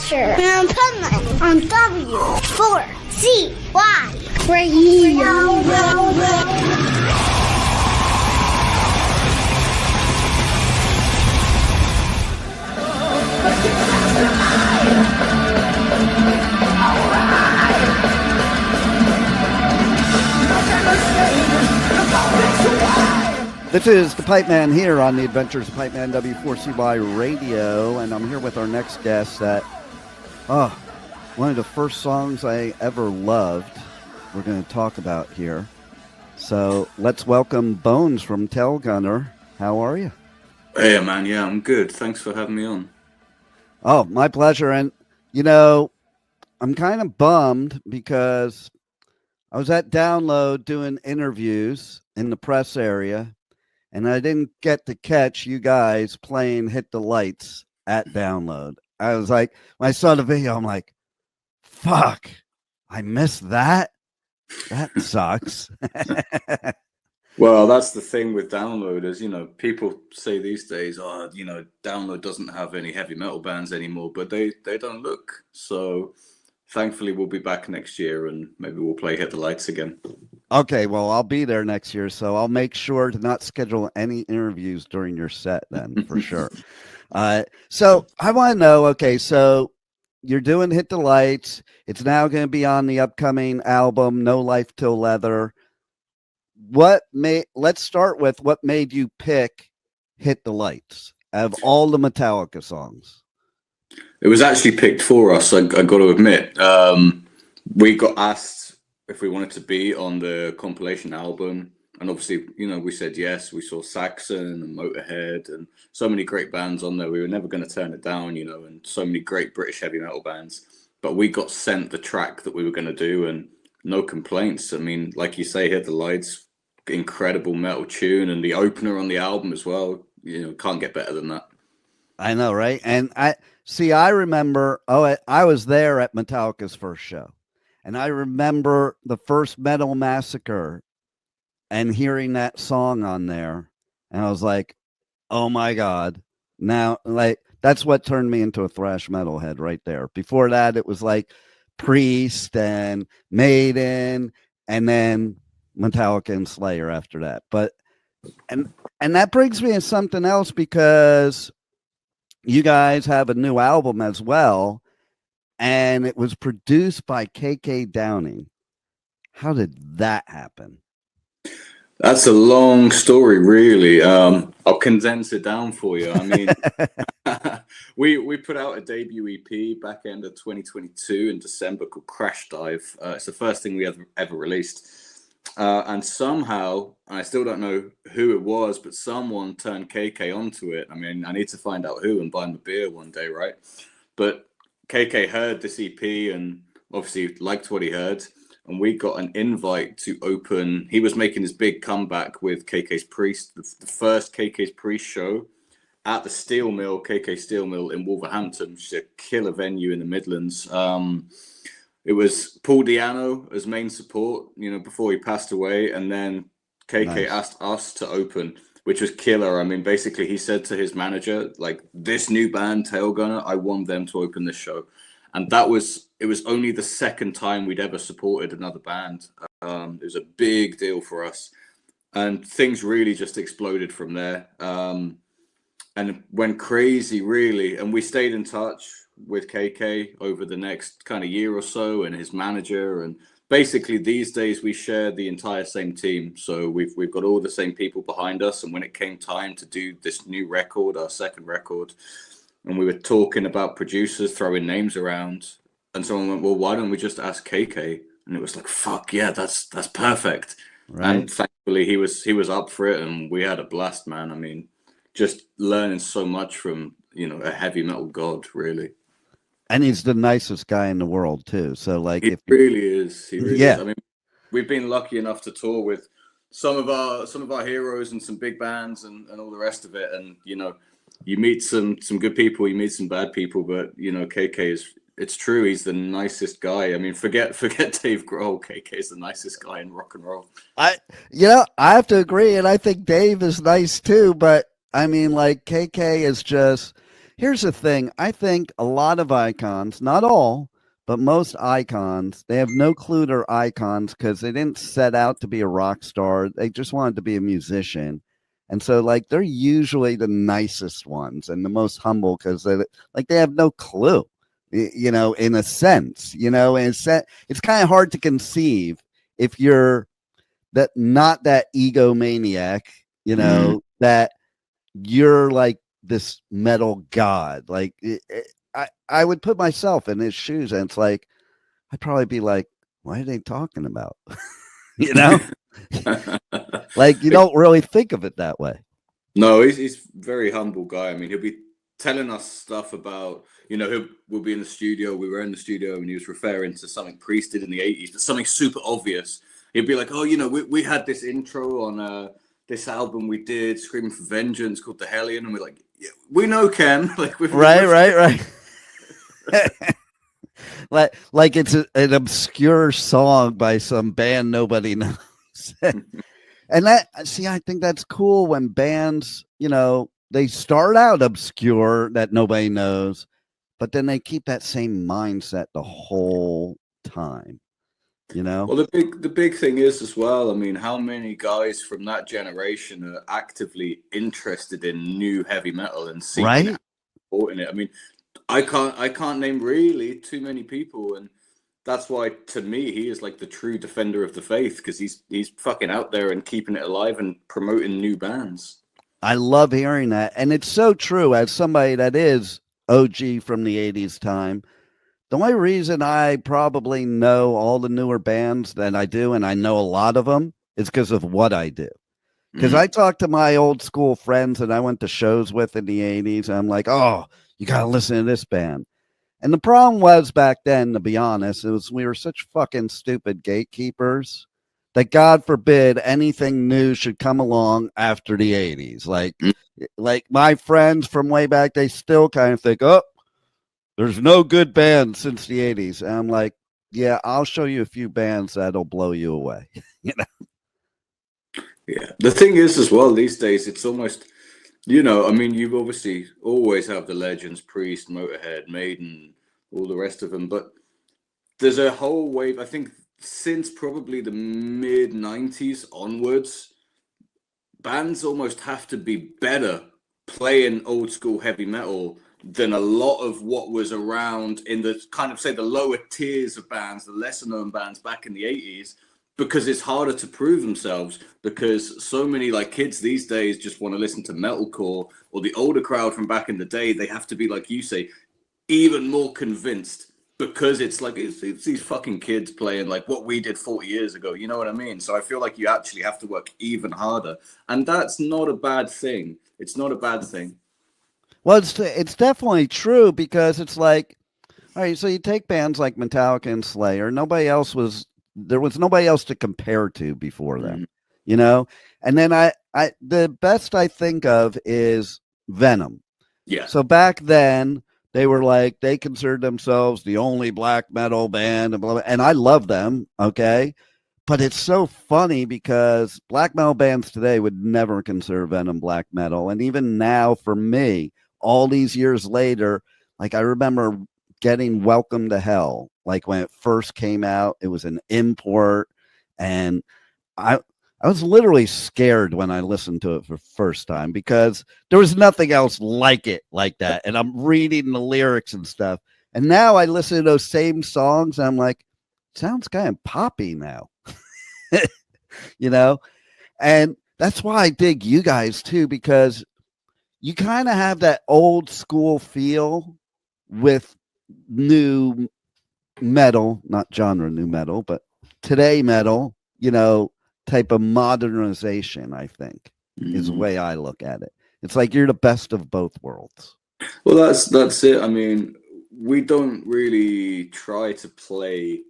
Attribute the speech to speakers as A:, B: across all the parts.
A: Adventure and Pipeman on W4CY Radio.
B: This is the Pipeman here on the Adventures of Pipeman W4CY Radio, and I'm here with our next guest that, one of the first songs I ever loved, we're going to talk about here. So let's welcome Bones from Tailgunner. How are you?
C: Hey, man. Yeah, I'm good. Thanks for having me on.
B: Oh, my pleasure. And, you know, I'm kind of bummed because I was at Download doing interviews in the press area, and I didn't get to catch you guys playing Hit the Lights at Download. I was like, when I saw the video, I'm like, fuck, I missed that? That sucks.
C: Well, that's the thing with Download is, you know, people say these days, Download doesn't have any heavy metal bands anymore, but they don't look. So thankfully we'll be back next year and maybe we'll play Hit the Lights again. Okay,
B: well, I'll be there next year, so I'll make sure to not schedule any interviews during your set then, for sure. So I want to know, okay, so you're doing Hit the Lights. It's now going to be on the upcoming album, No Life Til Leather. Let's start with what made you pick Hit the Lights of all the Metallica songs?
C: It was actually picked for us, I got to admit. We got asked if we wanted to be on the compilation album, and obviously, you know, we said yes. We saw Saxon and Motorhead and so many great bands on there. We were never going to turn it down, you know, and so many great British heavy metal bands. But we got sent the track that we were going to do, and no complaints. I mean, like you say, Hit the Lights, incredible metal tune, and the opener on the album as well. You know, can't get better than that.
B: I know, right? And I remember, I was there at Metallica's first show. And I remember the first Metal Massacre and hearing that song on there. And I was like, oh my God. Now, like, that's what turned me into a thrash metalhead right there. Before that, it was like Priest and Maiden, and then Metallica and Slayer after that. But, and that brings me to something else, because you guys have a new album as well. And it was produced by KK Downing. How did that happen?
C: That's a long story, really. I'll condense it down for you. I mean, we put out a debut EP back end of 2022 in December called Crash Dive. It's the first thing we ever released. And somehow, I still don't know who it was, but someone turned KK onto it. I mean, I need to find out who and buy him a beer one day, right? But KK heard this EP and obviously liked what he heard, and we got an invite to open. He was making his big comeback with KK's Priest, the first KK's Priest show at the Steel Mill, KK Steel Mill in Wolverhampton, which is a killer venue in the Midlands. It was Paul Di'Anno as main support, you know, before he passed away, and then KK asked us to open, which was killer. I mean, basically, he said to his manager, like, this new band, Tailgunner, I want them to open this show. And it was only the second time we'd ever supported another band. It was a big deal for us. And things really just exploded from there. And went crazy, really. And we stayed in touch with KK over the next kind of year or so, and his manager, and basically these days we share the entire same team, so we've got all the same people behind us. And when it came time to do this new record, our second record, and we were talking about producers throwing names around, and someone went, well, why don't we just ask KK? And it was like, fuck yeah, that's perfect. Right. And thankfully he was up for it, and we had a blast, man. I mean, just learning so much from, you know, a heavy metal god, really.
B: And he's the nicest guy in the world too. So like,
C: he really is. He really is. I mean, we've been lucky enough to tour with some of our heroes and some big bands and all the rest of it. And, you know, you meet some good people, you meet some bad people, but, you know, KK it's true. He's the nicest guy. I mean, forget Dave Grohl. KK is the nicest guy in rock and roll.
B: I have to agree. And I think Dave is nice too, but I mean, like, KK is just, Here's the thing. I think a lot of icons, not all, but most icons, they have no clue they're icons because they didn't set out to be a rock star. They just wanted to be a musician. And so, like, they're usually the nicest ones and the most humble because they have no clue, in a sense, and it's kind of hard to conceive if you're not that egomaniac, that you're like this metal god. Like, I would put myself in his shoes, and it's like, I'd probably be like, what are they talking about? you know, like you don't really think of it that way.
C: No, he's a very humble guy. I mean, he'll be telling us stuff about, we'll be in the studio. We were in the studio and he was referring to something Priest did in the 80s, but something super obvious. He'd be like, oh, we had this intro on this album we did, Screaming for Vengeance, called The Hellion. And we're like, yeah, we know Ken. Like,
B: right. like it's an obscure song by some band nobody knows. And I think that's cool when bands, they start out obscure that nobody knows, but then they keep that same mindset the whole time, Well,
C: the big thing is as well, I mean, how many guys from that generation are actively interested in new heavy metal and seeking
B: right?
C: Supporting it? I mean, I can't name really too many people, and that's why, to me, he is like the true defender of the faith, because he's fucking out there and keeping it alive and promoting new bands.
B: I love hearing that. And it's so true. As somebody that is OG from the 80s time, the only reason I probably know all the newer bands that I do, and I know a lot of them, is because of what I do. Because I talk to my old school friends that I went to shows with in the 80s, and I'm like, oh, you got to listen to this band. And the problem was back then, to be honest, we were such fucking stupid gatekeepers that God forbid anything new should come along after the 80s. Like my friends from way back, they still kind of think, oh, there's no good band since the 80s. And I'm like, yeah, I'll show you a few bands that'll blow you away.
C: Yeah. The thing is as well, these days, it's almost, I mean, you've obviously always have the legends, Priest, Motorhead, Maiden, all the rest of them. But there's a whole wave, I think, since probably the mid 90s onwards, bands almost have to be better playing old school heavy metal than a lot of what was around in the kind of, say, the lower tiers of bands, the lesser known bands back in the 80s, because it's harder to prove themselves, because so many like kids these days just want to listen to metalcore, or the older crowd from back in the day, they have to be, like you say, even more convinced, because it's like it's these fucking kids playing like what we did 40 years ago. You know what I mean? So I feel like you actually have to work even harder, and that's not a bad thing. It's not a bad thing.
B: Well, it's definitely true, because it's like, all right, so you take bands like Metallica and Slayer. There was nobody else to compare to before them, And then the best I think of is Venom.
C: Yeah.
B: So back then they were like, they considered themselves the only black metal band, and blah, blah, and I love them. Okay. But it's so funny because black metal bands today would never consider Venom black metal. And even now, for me, all these years later, like I remember getting Welcome to Hell, like when it first came out. It was an import, and I was literally scared when I listened to it for the first time, because there was nothing else like it, like that. And I'm reading the lyrics and stuff, and now I listen to those same songs, and I'm like, sounds kind of poppy now. And that's why I dig you guys too, because you kind of have that old school feel with new metal, not genre new metal, but today metal, type of modernization, I think, is the way I look at it. It's like you're the best of both worlds.
C: Well, that's it. I mean, we don't really try to play,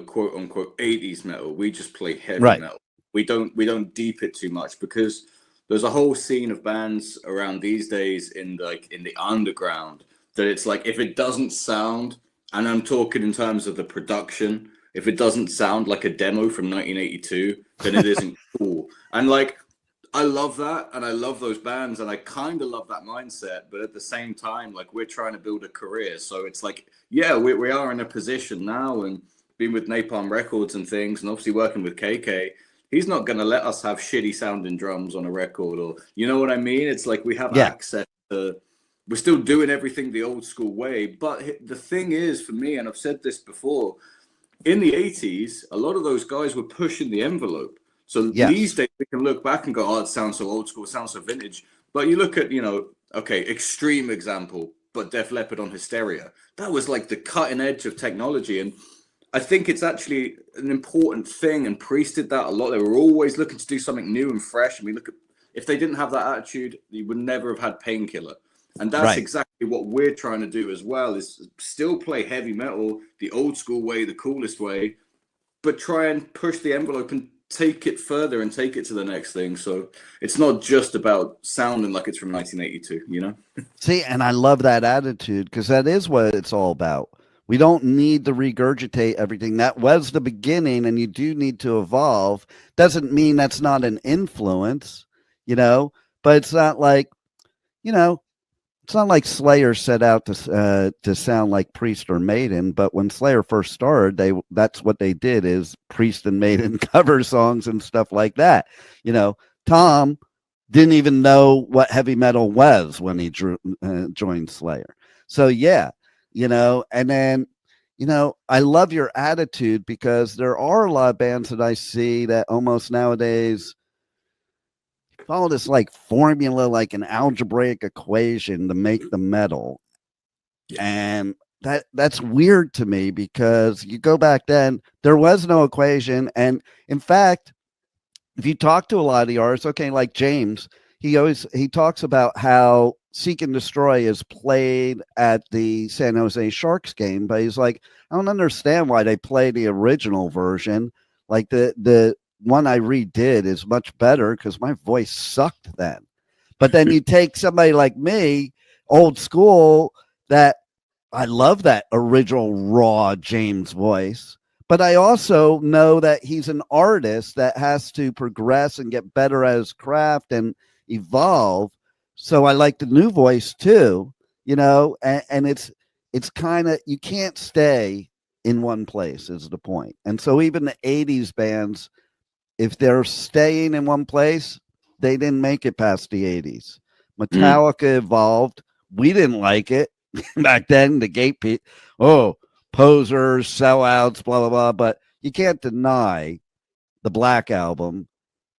C: quote unquote 80s metal. We just play heavy metal. We don't deep it too much, because there's a whole scene of bands around these days in the underground that it's like, if it doesn't sound, and I'm talking in terms of the production, if it doesn't sound like a demo from 1982, then it isn't cool. And like, I love that, and I love those bands, and I kind of love that mindset. But at the same time, like, we're trying to build a career, so it's like, yeah, we are in a position now, and being with Napalm Records and things, and obviously working with KK, he's not going to let us have shitty sounding drums on a record, or you know what I mean? It's like we have access to. We're still doing everything the old school way, but the thing is, for me, and I've said this before, in the 80s, a lot of those guys were pushing the envelope. So these days we can look back and go, oh, it sounds so old school, it sounds so vintage. But you look at, okay, extreme example, but Def Leppard on Hysteria. That was like the cutting edge of technology. And I think it's actually an important thing, and Priest did that a lot. They were always looking to do something new and fresh. And we look at, if they didn't have that attitude, you would never have had Painkiller. And that's exactly what we're trying to do as well, is still play heavy metal the old school way, the coolest way, but try and push the envelope and take it further and take it to the next thing. So it's not just about sounding like it's from 1982,
B: See, and I love that attitude, because that is what it's all about. We don't need to regurgitate everything. That was the beginning, and you do need to evolve. Doesn't mean that's not an influence, but it's not like, it's not like Slayer set out to sound like Priest or Maiden, but when Slayer first started, that's what they did, is Priest and Maiden cover songs and stuff like that. Tom didn't even know what heavy metal was when he joined Slayer. So and then I love your attitude, because there are a lot of bands that I see that almost nowadays follow this like formula, like an algebraic equation to make the metal. And that's weird to me, because you go back then, there was no equation. And in fact, if you talk to a lot of the artists, okay, like James, he talks about how Seek and Destroy is played at the San Jose Sharks game, but he's like, I don't understand why they play the original version. Like the one I redid is much better, because my voice sucked then. But then you take somebody like me, old school, that I love that original raw James voice, but I also know that he's an artist that has to progress and get better at his craft and evolve. So I like the new voice too, and it's kind of, you can't stay in one place is the point. And so even the 80s bands, if they're staying in one place, they didn't make it past the 80s. Metallica evolved. We didn't like it back then. The gatekeep, posers, sellouts, blah, blah, blah. But you can't deny the Black Album,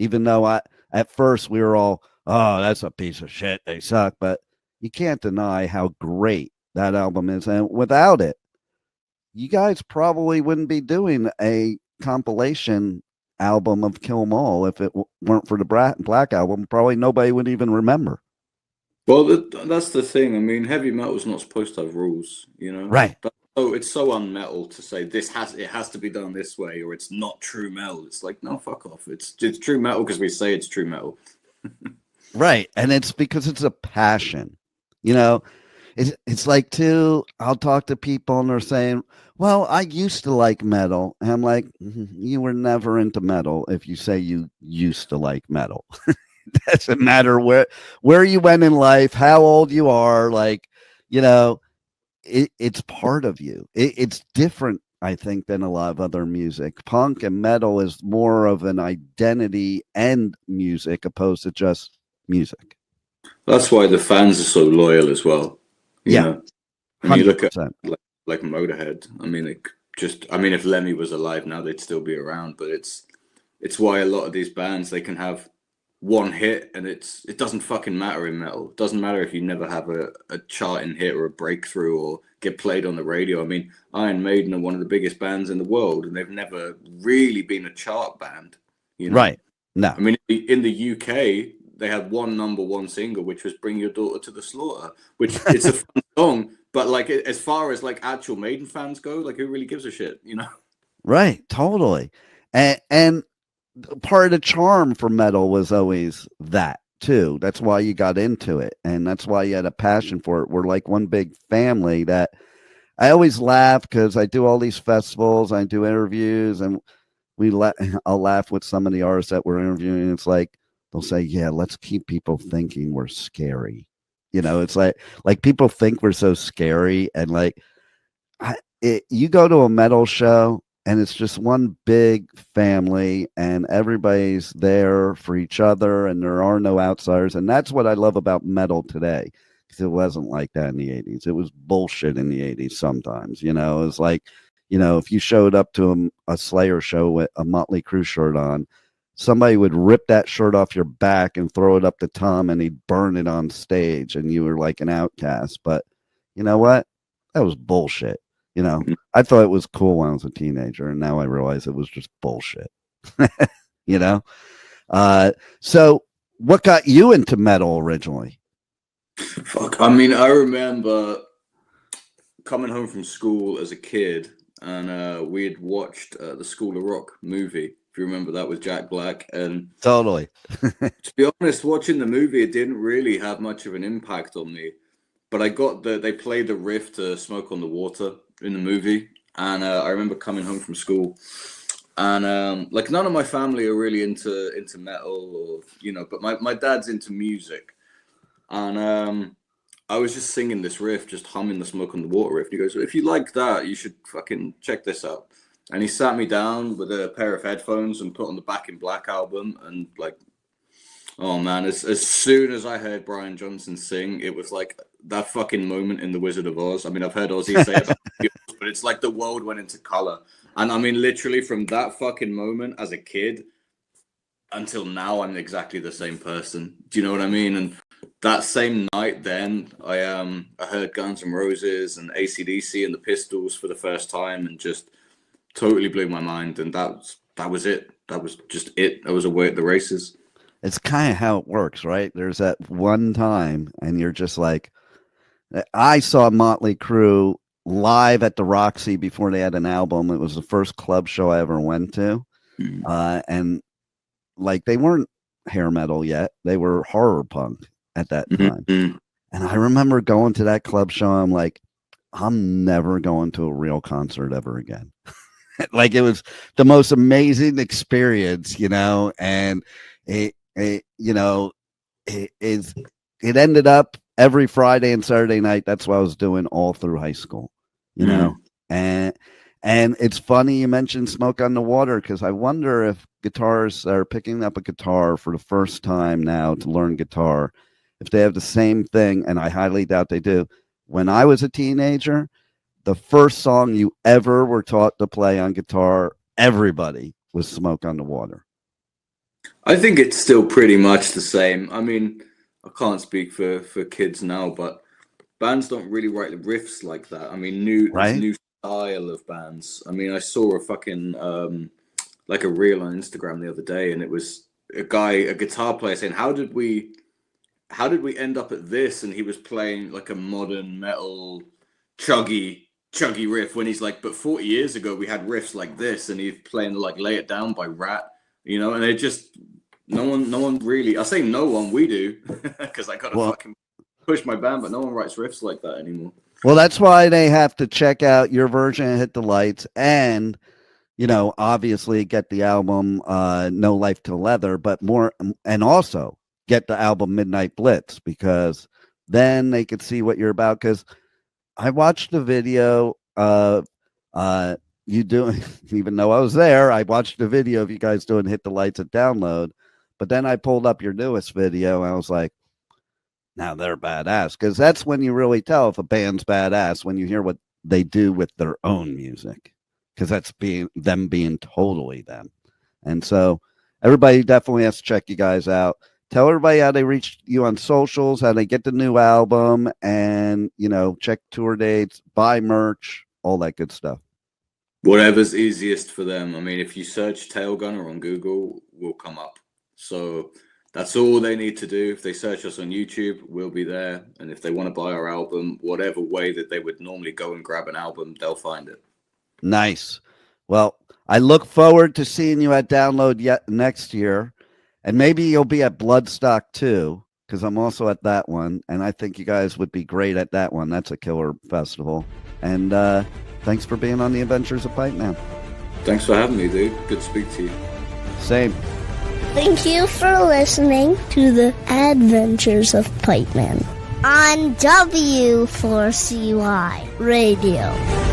B: even though at first we were all, oh, that's a piece of shit, they suck. But you can't deny how great that album is. And without it, you guys probably wouldn't be doing a compilation album of Kill 'Em All if it weren't for the Black Album. Probably nobody would even remember.
C: Well, that's the thing. I mean, heavy metal is not supposed to have rules,
B: Right?
C: It's so unmetal to say it has to be done this way, or it's not true metal. It's like, no, fuck off. It's true metal because we say it's true metal.
B: Right, and it's because it's a passion. It's like too. I'll talk to people and they're saying, well, I used to like metal. And I'm like, you were never into metal if you say you used to like metal. Doesn't matter where you went in life, how old you are, like, it's part of you. It's different, I think, than a lot of other music. Punk and metal is more of an identity and music opposed to just music.
C: That's why the fans are so loyal as well.
B: Yeah.
C: When you look at like Motorhead, I mean, if Lemmy was alive now, they'd still be around. But it's why a lot of these bands, they can have one hit and it doesn't fucking matter in metal. It doesn't matter if you never have a charting hit or a breakthrough or get played on the radio. I mean, Iron Maiden are one of the biggest bands in the world, and they've never really been a chart band.
B: Right? No.
C: I mean, in the UK, they had one #1 single, which was "Bring Your Daughter to the Slaughter," which it's a fun song, but like as far as like actual Maiden fans go, like who really gives a shit,
B: Right, totally. And part of the charm for metal was always that too. That's why you got into it, and that's why you had a passion for it. We're like one big family. That I always laugh because I do all these festivals, I do interviews, and I'll laugh with some of the artists that we're interviewing. It's like they'll say, yeah, let's keep people thinking we're scary. You know, it's like people think we're so scary, and like you go to a metal show and it's just one big family and everybody's there for each other and there are no outsiders. And that's what I love about metal today, because it wasn't like that in the 80s. It was bullshit in the 80s sometimes. You know, it was like, you know, if you showed up to a Slayer show with a Motley Crue shirt on, somebody would rip that shirt off your back and throw it up to Tom and he'd burn it on stage and you were like an outcast. But you know what? That was bullshit. You know, I thought it was cool when I was a teenager, and now I realize it was just bullshit. You know? So what got you into metal originally?
C: Fuck. I mean, I remember coming home from school as a kid, and we had watched the School of Rock movie. If you remember, that was Jack Black. And
B: totally.
C: To be honest, watching the movie, it didn't really have much of an impact on me. But I got they played the riff to Smoke on the Water in the movie, and I remember coming home from school, and like none of my family are really into metal, or you know, but my dad's into music, and I was just singing this riff, just humming the Smoke on the Water riff. He goes, if you like that, you should fucking check this out. And he sat me down with a pair of headphones and put on the Back in Black album, and like, oh man, as soon as I heard Brian Johnson sing, it was like that fucking moment in The Wizard of Oz. I mean, I've heard Ozzy say about it, but it's like the world went into color. And I mean, literally from that fucking moment as a kid until now, I'm exactly the same person. Do you know what I mean? And that same night then, I heard Guns N' Roses and AC/DC and the Pistols for the first time, and just totally blew my mind. And that was it. That was just it. I was away at the races.
B: It's kind of how it works, right? There's that one time and you're just like, I saw Motley Crue live at the Roxy before they had an album. It was the first club show I ever went to. And like, they weren't hair metal yet. They were horror punk at that time. And I remember going to that club show. I'm like, I'm never going to a real concert ever again. Like, it was the most amazing experience, you know, and it ended up every Friday and Saturday night. That's what I was doing all through high school, you know. And it's funny you mentioned Smoke on the Water, because I wonder if guitarists are picking up a guitar for the first time now to learn guitar, if they have the same thing, and I highly doubt they do. When I was a teenager, the first song you ever were taught to play on guitar, everybody, was Smoke on the Water.
C: I think it's still pretty much the same. I mean, I can't speak for kids now, but bands don't really write riffs like that. I mean, new style of bands. I mean, I saw a fucking like a reel on Instagram the other day, and it was a guitar player saying, how did we end up at this? And he was playing like a modern metal chuggy riff, when he's like, but 40 years ago we had riffs like this, and he's playing like Lay It Down by Rat, you know. And it just, no one really, I say no one, we do, because I gotta fucking push my band, but no one writes riffs like that anymore. Well,
B: that's why they have to check out your version and Hit the Lights, and you know, obviously get the album No Life Till Leather, but more, and also get the album Midnight Blitz, because then they could see what you're about. Because I watched the video of you doing, even though I was there, I watched the video of you guys doing Hit the Lights at Download, but then I pulled up your newest video and I was like, now they're badass. Because that's when you really tell if a band's badass, when you hear what they do with their own music, because that's them being totally them. And so everybody definitely has to check you guys out. Tell everybody how they reach you on socials, how they get the new album, and, you know, check tour dates, buy merch, all that good stuff.
C: Whatever's easiest for them. I mean, if you search Tailgunner on Google, we'll come up. So that's all they need to do. If they search us on YouTube, we'll be there. And if they want to buy our album, whatever way that they would normally go and grab an album, they'll find it.
B: Nice. Well, I look forward to seeing you at Download next year. And maybe you'll be at Bloodstock too, because I'm also at that one. And I think you guys would be great at that one. That's a killer festival. And thanks for being on the Adventures of Pipeman.
C: Thanks for having me, dude. Good to speak to you.
B: Same.
A: Thank you for listening to the Adventures of Pipeman on W4CY Radio.